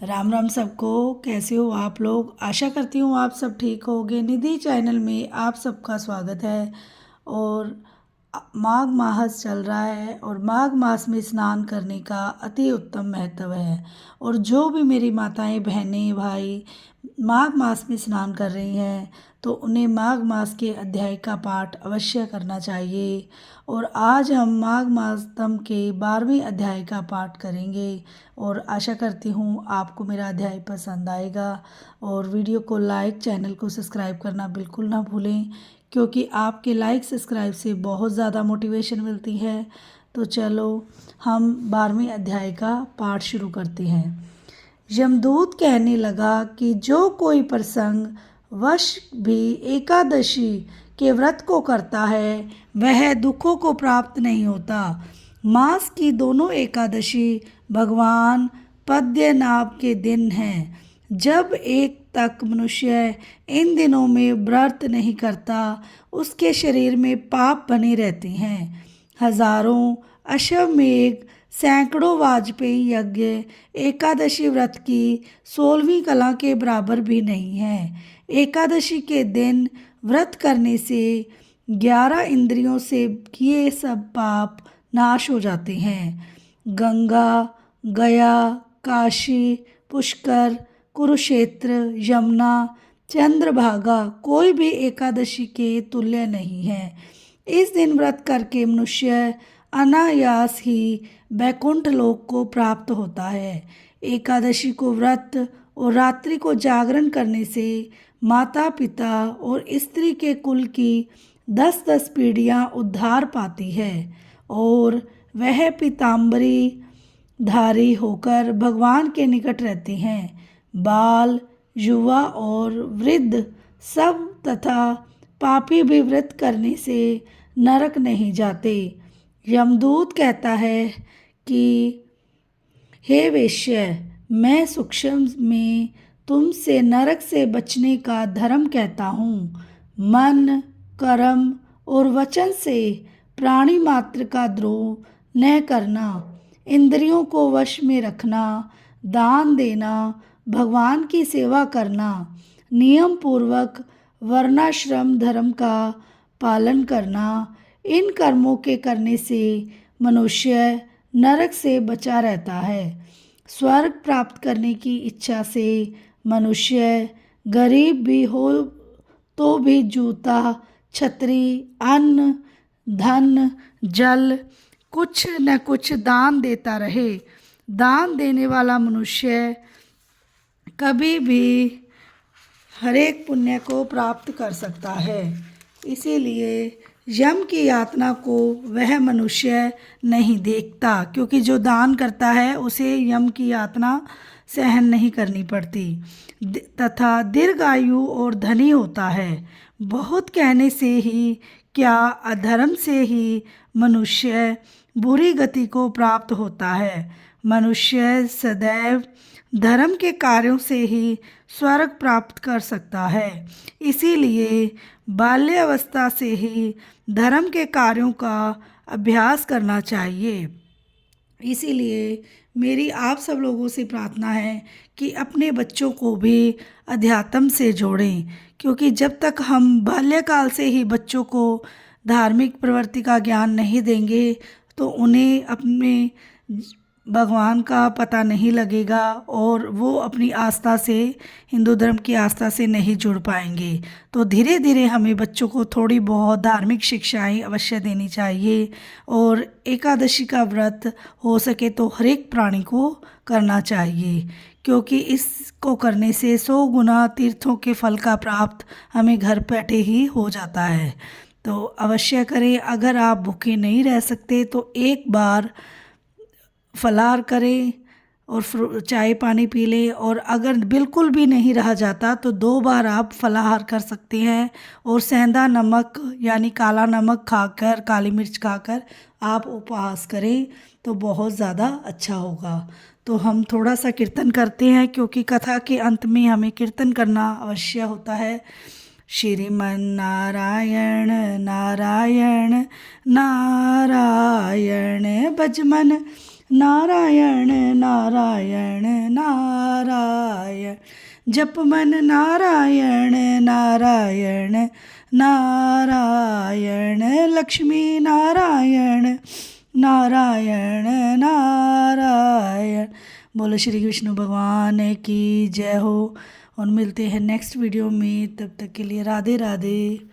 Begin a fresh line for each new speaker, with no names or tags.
राम राम सबको। कैसे हो आप लोग? आशा करती हूँ आप सब ठीक होगे। निधि चैनल में आप सबका स्वागत है। और माघ मास चल रहा है और माघ मास में स्नान करने का अति उत्तम महत्व है। और जो भी मेरी माताएं बहनें भाई माघ मास में स्नान कर रही हैं तो उन्हें माघ मास के अध्याय का पाठ अवश्य करना चाहिए। और आज हम माघ मासतम के 12वें अध्याय का पाठ करेंगे और आशा करती हूँ आपको मेरा अध्याय पसंद आएगा। और वीडियो को लाइक, चैनल को सब्सक्राइब करना बिल्कुल ना भूलें, क्योंकि आपके लाइक सब्सक्राइब से बहुत ज़्यादा मोटिवेशन मिलती है। तो चलो हम 12वें अध्याय का पाठ शुरू करते हैं। यमदूत कहने लगा कि जो कोई प्रसंग वश भी एकादशी के व्रत को करता है वह दुखों को प्राप्त नहीं होता। मास की दोनों एकादशी भगवान पद्मनाभ के दिन हैं। जब एक तक मनुष्य इन दिनों में व्रत नहीं करता उसके शरीर में पाप बने रहते हैं। हजारों अश्वमेघ, सैकड़ों वाजपेयी यज्ञ एकादशी व्रत की 16वीं कला के बराबर भी नहीं है। एकादशी के दिन व्रत करने से 11 इंद्रियों से किए सब पाप नाश हो जाते हैं। गंगा, गया, काशी, पुष्कर, कुरुक्षेत्र, यमुना, चंद्रभागा कोई भी एकादशी के तुल्य नहीं है। इस दिन व्रत करके मनुष्य अनायास ही वैकुंठ लोक को प्राप्त होता है। एकादशी को व्रत और रात्रि को जागरण करने से माता पिता और स्त्री के कुल की 10-10 पीढ़ियां उद्धार पाती है और वह पीताम्बरी धारी होकर भगवान के निकट रहते हैं। बाल, युवा और वृद्ध सब तथा पापी भी व्रत करने से नरक नहीं जाते। यमदूत कहता है कि हे वेश्य, मैं सूक्ष्म में तुमसे नरक से बचने का धर्म कहता हूँ। मन, कर्म और वचन से प्राणी मात्र का द्रोह न करना, इंद्रियों को वश में रखना, दान देना, भगवान की सेवा करना, नियम पूर्वक वर्णाश्रम धर्म का पालन करना, इन कर्मों के करने से मनुष्य नरक से बचा रहता है। स्वर्ग प्राप्त करने की इच्छा से मनुष्य गरीब भी हो तो भी जूता, छतरी, अन्न, धन, जल कुछ न कुछ दान देता रहे। दान देने वाला मनुष्य कभी भी हरेक पुण्य को प्राप्त कर सकता है। इसीलिए यम की यातना को वह मनुष्य नहीं देखता, क्योंकि जो दान करता है उसे यम की यातना सहन नहीं करनी पड़ती तथा दीर्घायु और धनी होता है। बहुत कहने से ही क्या अधर्म से ही मनुष्य बुरी गति को प्राप्त होता है। मनुष्य सदैव धर्म के कार्यों से ही स्वर्ग प्राप्त कर सकता है। इसीलिए बाल्यावस्था से ही धर्म के कार्यों का अभ्यास करना चाहिए। इसीलिए मेरी आप सब लोगों से प्रार्थना है कि अपने बच्चों को भी अध्यात्म से जोड़ें, क्योंकि जब तक हम बाल्यकाल से ही बच्चों को धार्मिक प्रवृत्ति का ज्ञान नहीं देंगे तो उन्हें अपने भगवान का पता नहीं लगेगा और वो अपनी आस्था से, हिंदू धर्म की आस्था से नहीं जुड़ पाएंगे। तो धीरे धीरे हमें बच्चों को थोड़ी बहुत धार्मिक शिक्षाएं अवश्य देनी चाहिए। और एकादशी का व्रत हो सके तो हर एक प्राणी को करना चाहिए, क्योंकि इसको करने से 100 गुना तीर्थों के फल का प्राप्त हमें घर बैठे ही हो जाता है। तो अवश्य करें। अगर आप भूखे नहीं रह सकते तो एक बार फलाहार करें और चाय पानी पी लें, और अगर बिल्कुल भी नहीं रहा जाता तो 2 बार आप फलाहार कर सकते हैं और सेंधा नमक यानी काला नमक खाकर, काली मिर्च खाकर आप उपवास करें तो बहुत ज़्यादा अच्छा होगा। तो हम थोड़ा सा कीर्तन करते हैं, क्योंकि कथा के अंत में हमें कीर्तन करना अवश्य होता है। श्रीमन नारायण नारायण नारायण भजमन, नारायण नारायण नारायण। है। जप मन नारायण नारायण नारायण, लक्ष्मी नारायण नारायण नारायण। बोलो श्री विष्णु भगवान की जय हो। और मिलते हैं नेक्स्ट वीडियो में, तब तक के लिए राधे राधे।